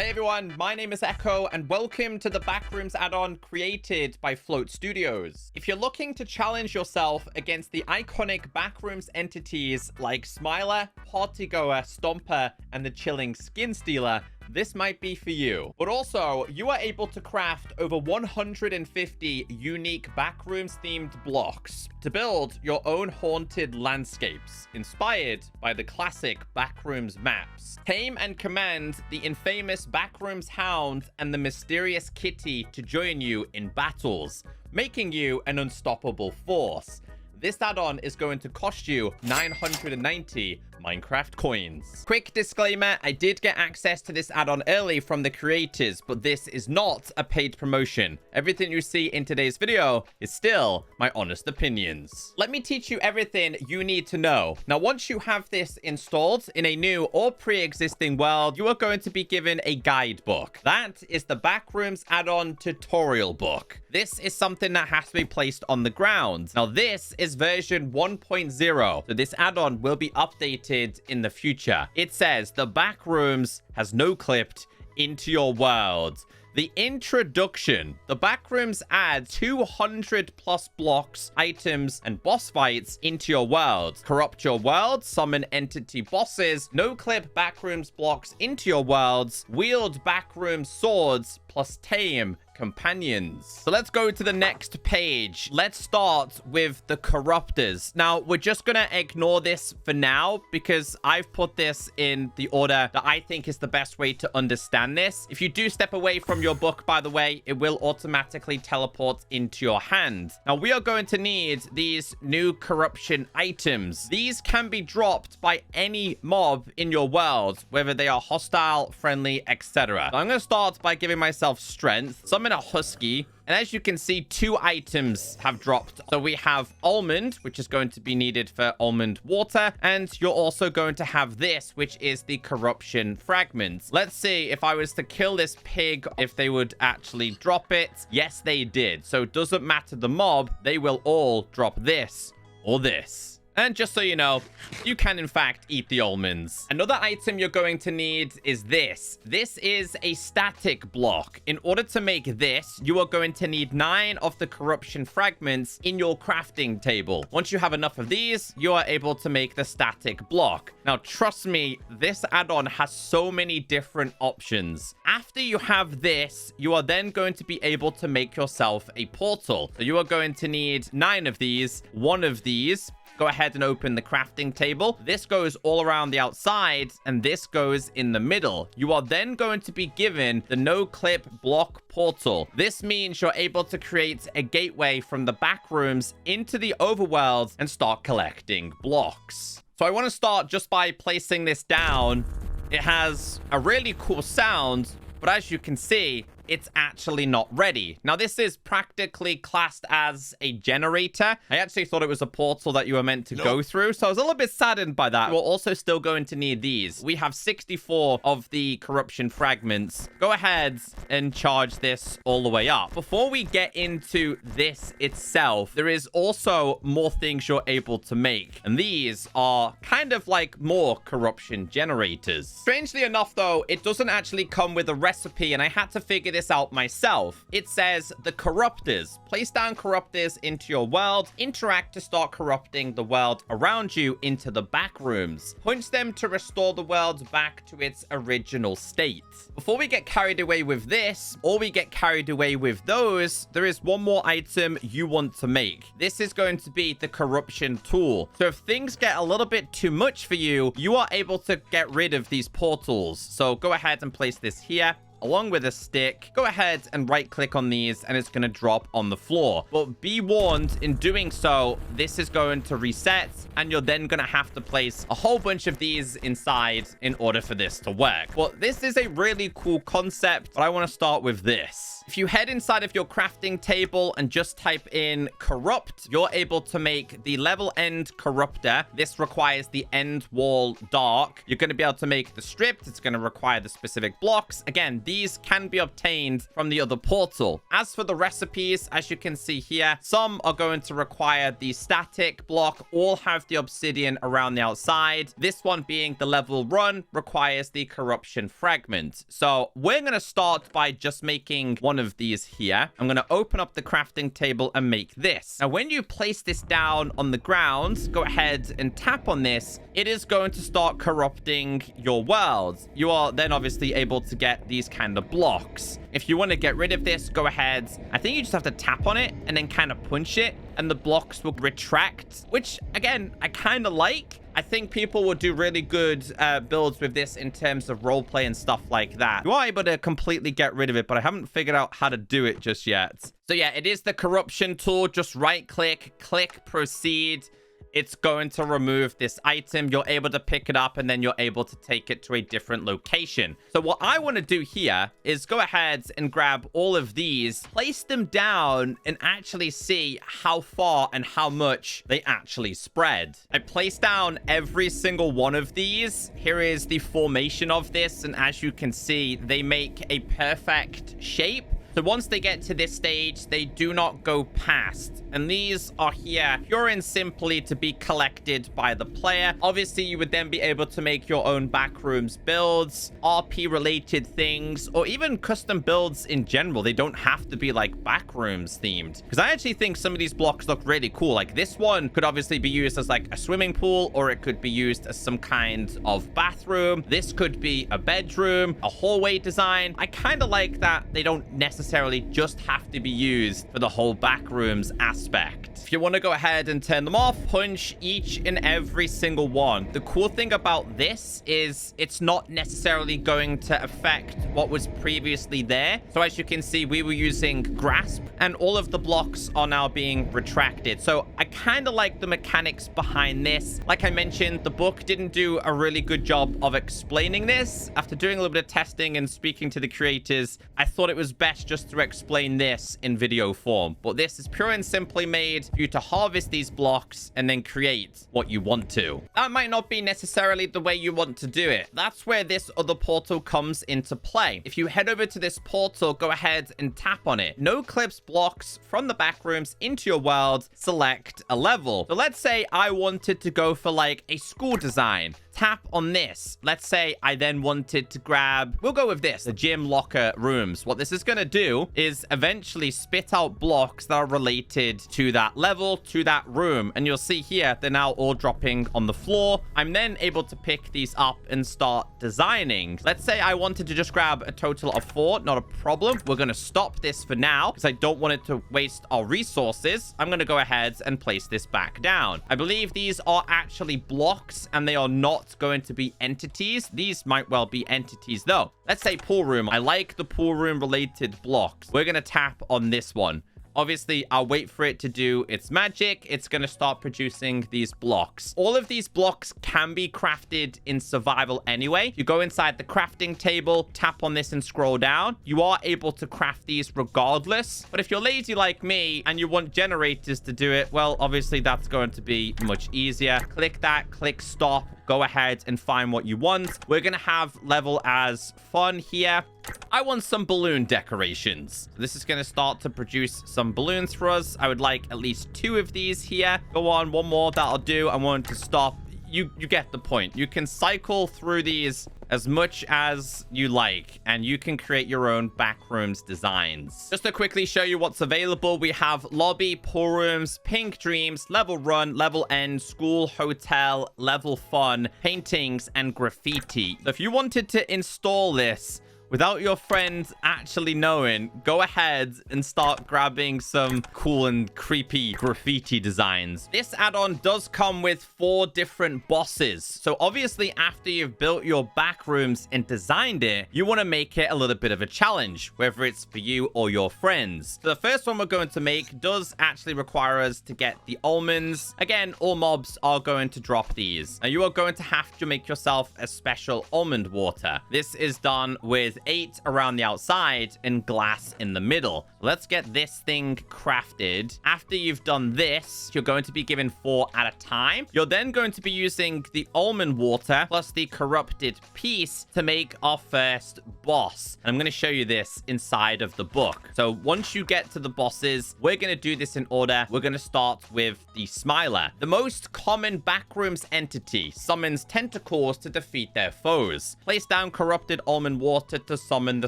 Hey everyone, my name is Echo and welcome to the Backrooms add-on created by Float Studios. If you're looking to challenge yourself against the iconic Backrooms entities like Smiler, Partygoer, Stomper, and the chilling Skin Stealer, this might be for you. But also, you are able to craft over 150 unique Backrooms themed blocks to build your own haunted landscapes, inspired by the classic Backrooms maps. Tame and command the infamous Backrooms Hound and the mysterious Kitty to join you in battles, making you an unstoppable force. This add-on is going to cost you 990 Minecraft coins. Quick disclaimer, I did get access to this add-on early from the creators, but this is not a paid promotion. Everything you see in today's video is still my honest opinions. Let me teach you everything you need to know. Now, once you have this installed in a new or pre-existing world, you are going to be given a guidebook. That is the Backrooms add-on tutorial book. This is something that has to be placed on the ground. Now, this is version 1.0, so this add-on will be updated in the future. It says the Backrooms has no-clipped into your world. The introduction. The Backrooms add 200 plus blocks, items, and boss fights into your world. Corrupt your world, summon entity bosses, no-clip Backrooms blocks into your worlds, wield Backrooms swords, plus tame companions. So let's go to the next page. Let's start with the corruptors. Now, we're just gonna ignore this for now because I've put this in the order that I think is the best way to understand this. If you do step away from your book, by the way, it will automatically teleport into your hand. Now, we are going to need these new corruption items. These can be dropped by any mob in your world, whether they are hostile, friendly, etc. So I'm gonna start by giving myself strength, summon a husky, and as you can see, 2 items have dropped. So we have almond, which is going to be needed for almond water, and you're also going to have this, which is the corruption fragments. Let's see if I was to kill this pig, if they would actually drop it. Yes, they did. So it doesn't matter the mob, they will all drop this or this. And just so you know, you can in fact eat the almonds. Another item you're going to need is this. This is a static block. In order to make this, you are going to need 9 of the corruption fragments in your crafting table. Once you have enough of these, you are able to make the static block. Now, trust me, this add-on has so many different options. After you have this, you are then going to be able to make yourself a portal. So you are going to need 9 of these, 1 of these. Go ahead and open the crafting table. This goes all around the outside, and this goes in the middle. You are then going to be given the no-clip block portal. This means you're able to create a gateway from the Backrooms into the overworld and start collecting blocks. So I want to start just by placing this down. It has a really cool sound, but as you can see, it's actually not ready. Now, this is practically classed as a generator. I actually thought it was a portal that you were meant to go through, so I was a little bit saddened by that. We're also still going to need these. We have 64 of the corruption fragments. Go ahead and charge this all the way up. Before we get into this itself, there is also more things you're able to make, and these are kind of like more corruption generators. Strangely enough, though, it doesn't actually come with a recipe, and I had to figure this out myself. It says the corruptors. Place down corruptors into your world. Interact to start corrupting the world around you into the Backrooms. Punch them to restore the world back to its original state. Before we get carried away with this, or we get carried away with those, there is one more item you want to make. This is going to be the corruption tool. So if things get a little bit too much for you, you are able to get rid of these portals. So go ahead and place this here, along with a stick. Go ahead and right click on these and it's going to drop on the floor. But be warned, in doing so, this is going to reset and you're then going to have to place a whole bunch of these inside in order for this to work. Well, this is a really cool concept, but I want to start with this. If you head inside of your crafting table and just type in corrupt, you're able to make the level end corruptor. This requires the end wall dark. You're going to be able to make the stripped. It's going to require the specific blocks. Again, these can be obtained from the other portal. As for the recipes, as you can see here, some are going to require the static block, all have the obsidian around the outside. This one being the level run requires the corruption fragment. So we're going to start by just making one of these here. I'm going to open up the crafting table and make this. Now, when you place this down on the ground, go ahead and tap on this. It is going to start corrupting your world. You are then obviously able to get these kind of blocks. If you want to get rid of this, go ahead. I think you just have to tap on it and then kind of punch it and the blocks will retract, which again, I kind of like. I think people will do really good builds with this in terms of roleplay and stuff like that. You are able to completely get rid of it, but I haven't figured out how to do it just yet. So yeah, it is the corruption tool. Just right click, click proceed. It's going to remove this item. You're able to pick it up and then you're able to take it to a different location. So what I want to do here is go ahead and grab all of these, place them down and actually see how far and how much they actually spread. I place down every single one of these. Here is the formation of this. And as you can see, they make a perfect shape. So once they get to this stage, they do not go past. And these are here pure and simply to be collected by the player. Obviously, you would then be able to make your own backrooms builds, RP-related things, or even custom builds in general. They don't have to be like backrooms themed. Because I actually think some of these blocks look really cool. Like this one could obviously be used as like a swimming pool, or it could be used as some kind of bathroom. This could be a bedroom, a hallway design. I kind of like that they don't necessarily just have to be used for the whole backrooms aspect. If you want to go ahead and turn them off, punch each and every single one. The cool thing about this is it's not necessarily going to affect what was previously there. So as you can see, we were using grasp and all of the blocks are now being retracted. So I kind of like the mechanics behind this. Like I mentioned, the book didn't do a really good job of explaining this. After doing a little bit of testing and speaking to the creators, I thought it was best just to explain this in video form. But this is pure and simply made for you to harvest these blocks and then create what you want to. That might not be necessarily the way you want to do it. That's where this other portal comes into play. If you head over to this portal, go ahead and tap on it. No clips blocks from the backrooms into your world. Select a level. So let's say I wanted to go for like a school design. Tap on this. Let's say I then wanted to grab, we'll go with this, the gym locker rooms. What this is going to do is eventually spit out blocks that are related to that level, to that room. And you'll see here, they're now all dropping on the floor. I'm then able to pick these up and start designing. Let's say I wanted to just grab a total of 4. Not a problem. We're going to stop this for now because I don't want it to waste our resources. I'm going to go ahead and place this back down. I believe these are actually blocks and they are not going to be entities. These might well be entities though. Let's say pool room. I like the pool room related blocks. We're going to tap on this one. Obviously, I'll wait for it to do its magic. It's going to start producing these blocks. All of these blocks can be crafted in survival anyway. You go inside the crafting table, tap on this and scroll down. You are able to craft these regardless. But if you're lazy like me and you want generators to do it, well, obviously that's going to be much easier. Click that, click stop. Go ahead and find what you want. We're going to have level as fun here. I want some balloon decorations. This is going to start to produce some balloons for us. I would like at least 2 of these here. Go on, one more. That'll do. I want to stop. You get the point. You can cycle through these as much as you like, and you can create your own backrooms designs. Just to quickly show you what's available, we have lobby, pool rooms, pink dreams, level run, level end, school, hotel, level fun, paintings, and graffiti. So if you wanted to install this without your friends actually knowing, go ahead and start grabbing some cool and creepy graffiti designs. This add-on does come with 4 different bosses. So obviously, after you've built your backrooms and designed it, you want to make it a little bit of a challenge, whether it's for you or your friends. So the first one we're going to make does actually require us to get the almonds. Again, all mobs are going to drop these. Now, you are going to have to make yourself a special almond water. This is done with 8 around the outside and glass in the middle. Let's get this thing crafted. After you've done this, you're going to be given 4 at a time. You're then going to be using the almond water plus the corrupted piece to make our first boss. And I'm going to show you this inside of the book. So once you get to the bosses, we're going to do this in order. We're going to start with the Smiler. The most common Backrooms entity summons tentacles to defeat their foes. Place down corrupted almond water to summon the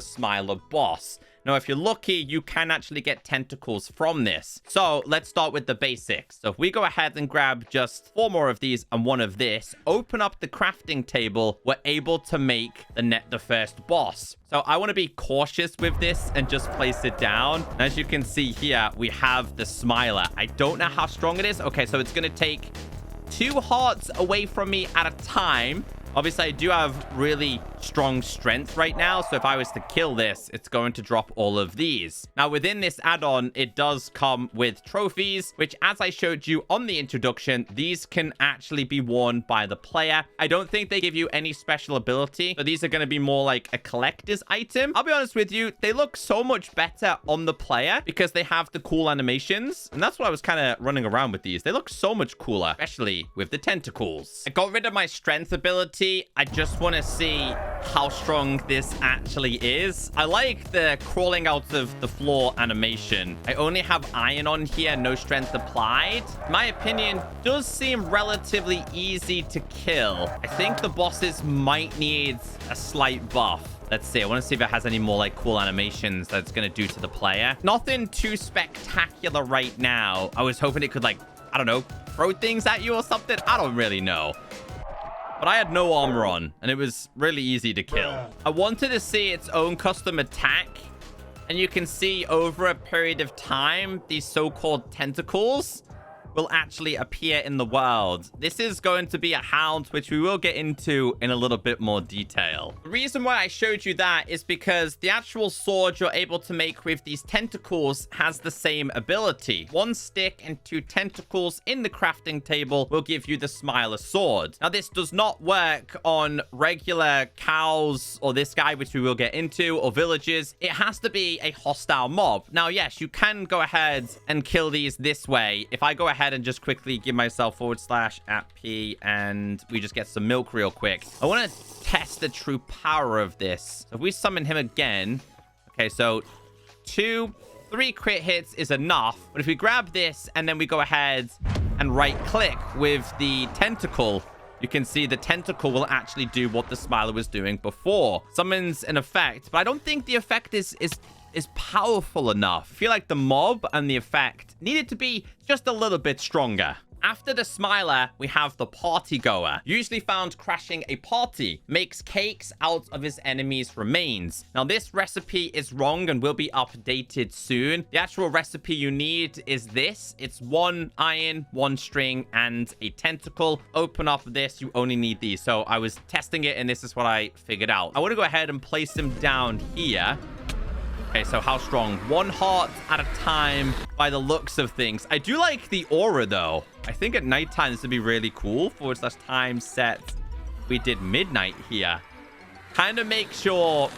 Smiler boss. Now, if you're lucky, you can actually get tentacles from this. So let's start with the basics. So if we go ahead and grab just 4 more of these and 1 of this, open up the crafting table, we're able to make the first boss. So I want to be cautious with this and just place it down. As you can see here, we have the Smiler. I don't know how strong it is. Okay, so it's going to take 2 hearts away from me at a time. Obviously, I do have really strong strength right now, so if I was to kill this, it's going to drop all of these. Now, within this add-on, it does come with trophies, which, as I showed you on the introduction, these can actually be worn by the player. I don't think they give you any special ability, so these are going to be more like a collector's item. I'll be honest with you, they look so much better on the player because they have the cool animations, and that's what I was kind of running around with these. They look so much cooler, especially with the tentacles. I got rid of my strength ability. I just want to see how strong this actually is. I like the crawling out of the floor animation. I only have iron on here, no strength applied. In my opinion, does seem relatively easy to kill. I think the bosses might need a slight buff. Let's see. I want to see if it has any more like cool animations that it's going to do to the player. Nothing too spectacular right now. I was hoping it could, like, I don't know, throw things at you or something. I don't really know. But I had no armor on, and it was really easy to kill. I wanted to see its own custom attack, and you can see over a period of time, these so-called tentacles will actually appear in the world. This is going to be a hound, which we will get into in a little bit more detail. The reason why I showed you that is because the actual sword you're able to make with these tentacles has the same ability. 1 stick and 2 tentacles in the crafting table will give you the Smiler sword. Now, this does not work on regular cows or this guy, which we will get into, or villagers. It has to be a hostile mob. Now, yes, you can go ahead and kill these this way. If I go ahead and just quickly give myself /@P and we just get some milk real quick. I want to test the true power of this. So if we summon him again, okay, so 3 crit hits is enough. But if we grab this and then we go ahead and right click with the tentacle, you can see the tentacle will actually do what the Smiler was doing before. Summons an effect, but I don't think the effect is powerful enough. I feel like the mob and the effect needed to be just a little bit stronger. After the Smiler, we have the Partygoer. Usually found crashing a party. Makes cakes out of his enemy's remains. Now, this recipe is wrong and will be updated soon. The actual recipe you need is this. It's 1 iron, 1 string, and a tentacle. Open up this. You only need these. So I was testing it, and this is what I figured out. I want to go ahead and place him down here. Okay, so how strong? 1 heart at a time by the looks of things. I do like the aura, though. I think at nighttime this would be really cool. /time set. We did midnight here. Kind of makes your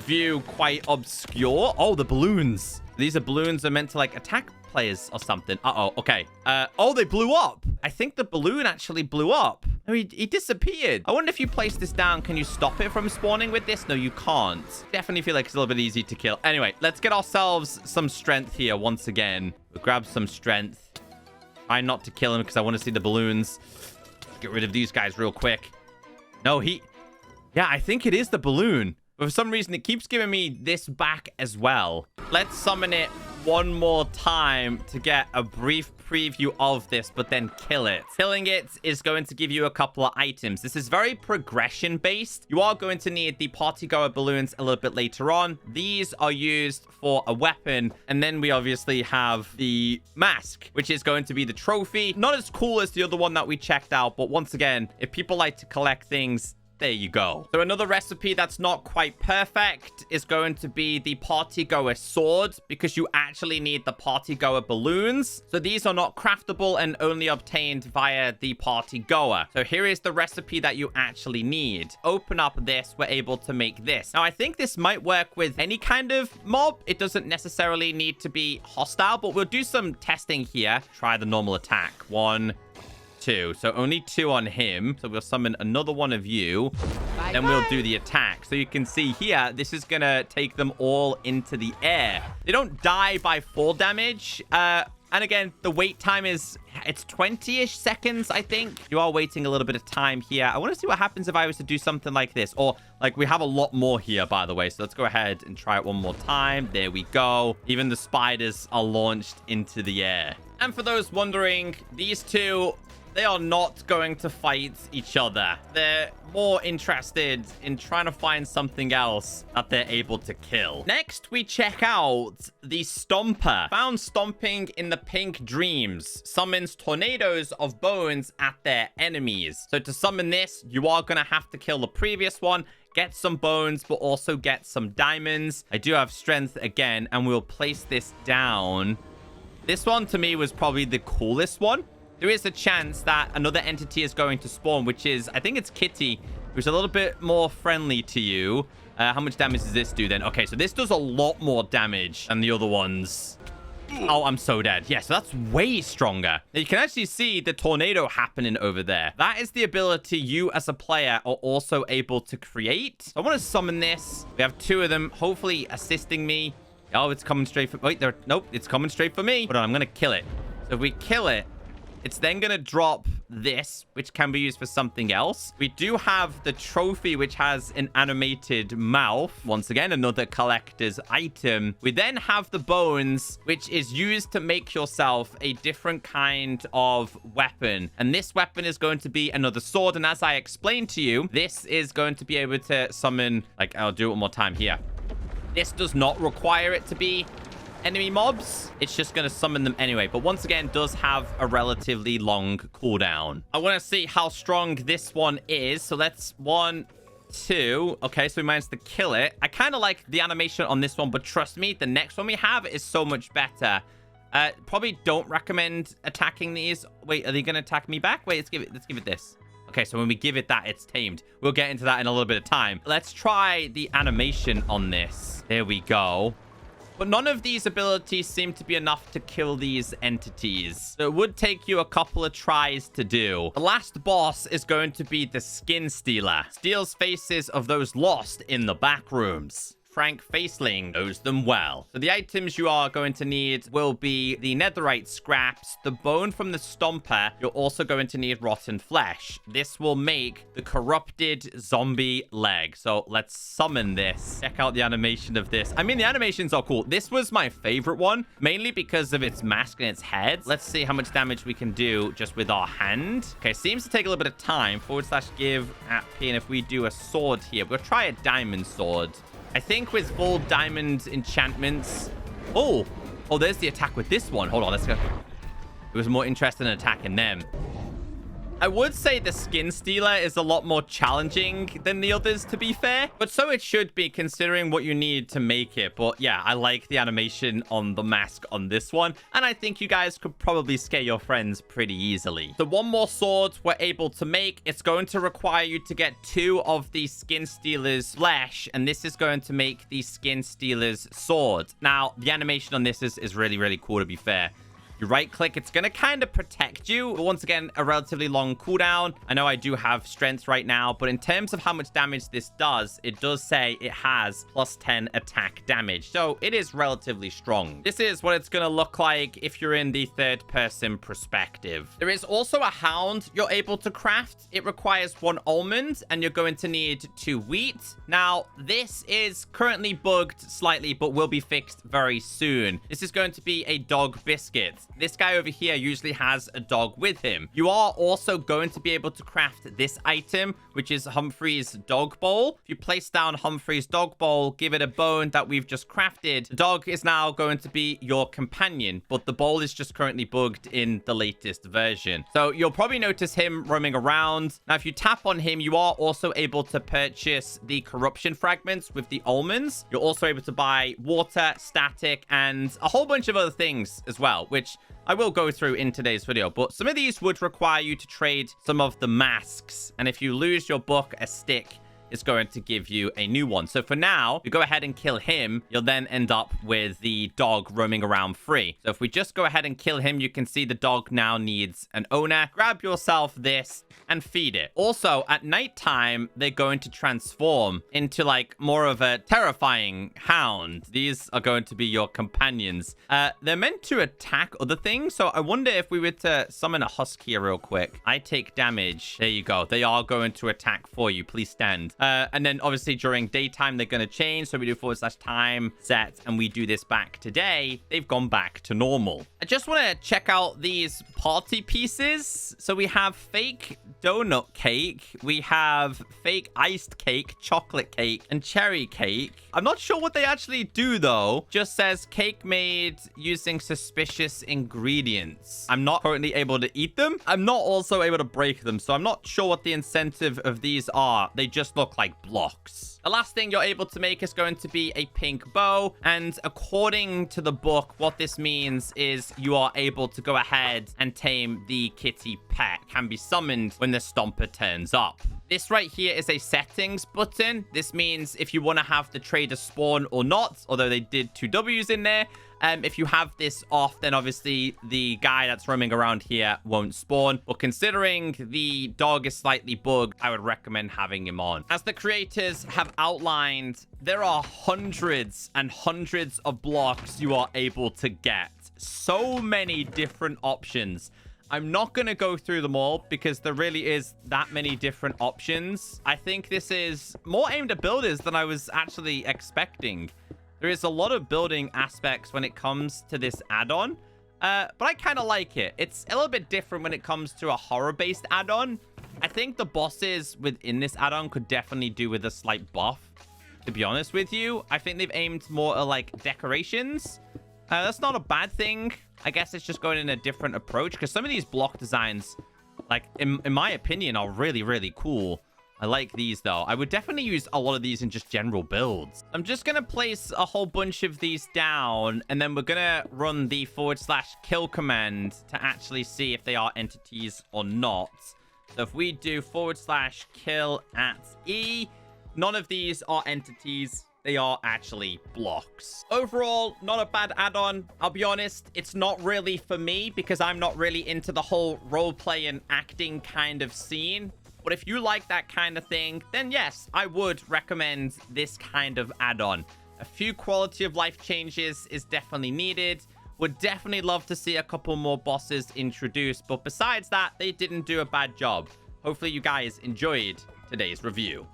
view quite obscure. Oh, the balloons. These are balloons that are meant to, like, attack players or something. Uh-oh. Okay. Oh, they blew up. I think the balloon actually blew up. No, he disappeared. I wonder if you place this down, can you stop it from spawning with this? No, you can't. Definitely feel like it's a little bit easy to kill. Anyway, let's get ourselves some strength here once again. We'll grab some strength. Try not to kill him because I want to see the balloons. Get rid of these guys real quick. No, yeah, I think it is the balloon. But for some reason, it keeps giving me this back as well. Let's summon it 1 more time to get a brief preview of this, but then kill it. Killing it is going to give you a couple of items. This is very progression based. You are going to need the Partygoer balloons a little bit later on. These are used for a weapon. And then we obviously have the mask, which is going to be the trophy. Not as cool as the other one that we checked out. But once again, if people like to collect things, There you go. So another recipe that's not quite perfect is going to be the Partygoer sword, because you actually need the Partygoer balloons. So these are not craftable and only obtained via the Partygoer. So here is the recipe that you actually need. Open up this, we're able to make this. Now I think this might work with any kind of mob. It doesn't necessarily need to be hostile, but we'll do some testing here. Try the normal attack. 1, 2. So only 2 on him. So we'll summon another one of you. Then we'll do the attack. So you can see here, this is going to take them all into the air. They don't die by fall damage. And again, the wait time is, it's 20-ish seconds, I think. You are waiting a little bit of time here. I want to see what happens if I was to do something like this. Or, like, we have a lot more here, by the way. So let's go ahead and try it one more time. There we go. Even the spiders are launched into the air. And for those wondering, these two, they are not going to fight each other. They're more interested in trying to find something else that they're able to kill. Next, we check out the Stomper. Found stomping in the pink dreams. Summons tornadoes of bones at their enemies. So to summon this, you are going to have to kill the previous one, get some bones, but also get some diamonds. I do have strength again, and we'll place this down. This one, to me, was probably the coolest one. There is a chance that another entity is going to spawn, which is, I think it's Kitty, who's a little bit more friendly to you. How much damage does this do then? Okay, so this does a lot more damage than the other ones. Oh, I'm so dead. Yeah, so that's way stronger. Now, you can actually see the tornado happening over there. That is the ability you as a player are also able to create. So I want to summon this. We have 2 of them, hopefully assisting me. Oh, it's coming straight for... Wait, there... Nope, it's coming straight for me. Hold on, I'm going to kill it. So if we kill it, it's then going to drop this, which can be used for something else. We do have the trophy, which has an animated mouth. Once again, another collector's item. We then have the bones, which is used to make yourself a different kind of weapon. And this weapon is going to be another sword. And as I explained to you, this is going to be able to summon... Like, I'll do it one more time here. This does not require it to be enemy mobs. It's just going to summon them anyway. But once again, does have a relatively long cooldown. I want to see how strong this one is. So let's 1, 2. Okay, so we managed to kill it. I kind of like the animation on this one, but trust me, the next one we have is so much better. Probably don't recommend attacking these. Wait, are they going to attack me back? Wait, let's give it this. Okay, so when we give it that, it's tamed. We'll get into that in a little bit of time. Let's try the animation on this. There we go. But none of these abilities seem to be enough to kill these entities. So it would take you a couple of tries to do. The last boss is going to be the Skin Stealer. Steals faces of those lost in the back rooms. Frank Faceling knows them well. So the items you are going to need will be the netherite scraps, the bone from the Stomper. You're also going to need rotten flesh. This will make the corrupted zombie leg. So let's summon this. Check out the animation of this. I mean, the animations are cool. This was my favorite one, mainly because of its mask and its head. Let's see how much damage we can do just with our hand. Okay, seems to take a little bit of time. /give at P. And if we do a sword here, we'll try a diamond sword. I think with full diamond enchantments... Oh, there's the attack with this one. Hold on, let's go. It was more interested in attacking them. I would say the Skin Stealer is a lot more challenging than the others, to be fair. But so it should be, considering what you need to make it. But yeah, I like the animation on the mask on this one. And I think you guys could probably scare your friends pretty easily. The one more sword we're able to make. It's going to require you to get 2 of the Skin Stealer's flesh. And this is going to make the Skin Stealer's sword. Now, the animation on this is really, really cool, to be fair. You right click, it's going to kind of protect you. But once again, a relatively long cooldown. I know I do have strength right now, but in terms of how much damage this does, it does say it has +10 attack damage. So it is relatively strong. This is what it's going to look like if you're in the third person perspective. There is also a hound you're able to craft. It requires 1 almond and you're going to need 2 wheat. Now, this is currently bugged slightly, but will be fixed very soon. This is going to be a dog biscuit. this guy over here usually has a dog with him. You are also going to be able to craft this item, which is Humphrey's dog bowl. If you place down Humphrey's dog bowl, give it a bone that we've just crafted, the dog is now going to be your companion, but the bowl is just currently bugged in the latest version. So you'll probably notice him roaming around. Now, if you tap on him, you are also able to purchase the corruption fragments with the almonds. You're also able to buy water, static, and a whole bunch of other things as well, which I will go through in today's video. But some of these would require you to trade some of the masks. And if you lose your book, a stick is going to give you a new one. So for now, you go ahead and kill him. You'll then end up with the dog roaming around free. So if we just go ahead and kill him, you can see the dog now needs an owner. Grab yourself this and feed it. Also, at nighttime, they're going to transform into like more of a terrifying hound. These are going to be your companions. They're meant to attack other things. So I wonder if we were to summon a husky here real quick. I take damage. There you go. They are going to attack for you. Please stand. And then obviously during daytime, they're going to change. So we do /time set and we do this back today. They've gone back to normal. I just want to check out these party pieces. So we have fake donut cake. We have fake iced cake, chocolate cake, and cherry cake. I'm not sure what they actually do though. Just says cake made using suspicious ingredients. I'm not currently able to eat them. I'm not also able to break them. So I'm not sure what the incentive of these are. They just look like blocks. The last thing you're able to make is going to be a pink bow. And according to the book, what this means is you are able to go ahead and tame the kitty pet. Can be summoned when the Stomper turns up. This right here is a settings button. This means if you want to have the trader spawn or not, although they did 2 W's in there. If you have this off, then obviously the guy that's roaming around here won't spawn. But considering the dog is slightly bugged, I would recommend having him on. As the creators have outlined, there are hundreds and hundreds of blocks you are able to get. So many different options. I'm not going to go through them all because there really is that many different options. I think this is more aimed at builders than I was actually expecting. There is a lot of building aspects when it comes to this add-on, but I kind of like it. It's a little bit different when it comes to a horror-based add-on. I think the bosses within this add-on could definitely do with a slight buff, to be honest with you. I think they've aimed more at like decorations. That's not a bad thing. I guess it's just going in a different approach because some of these block designs, like in my opinion, are really, really cool. I like these though. I would definitely use a lot of these in just general builds. I'm just going to place a whole bunch of these down and then we're going to run the /kill command to actually see if they are entities or not. So if we do /kill at E, none of these are entities. They are actually blocks. Overall, not a bad add-on. I'll be honest, it's not really for me because I'm not really into the whole roleplay and acting kind of scene. But if you like that kind of thing, then yes, I would recommend this kind of add-on. A few quality of life changes is definitely needed. Would definitely love to see a couple more bosses introduced. But besides that, they didn't do a bad job. Hopefully you guys enjoyed today's review.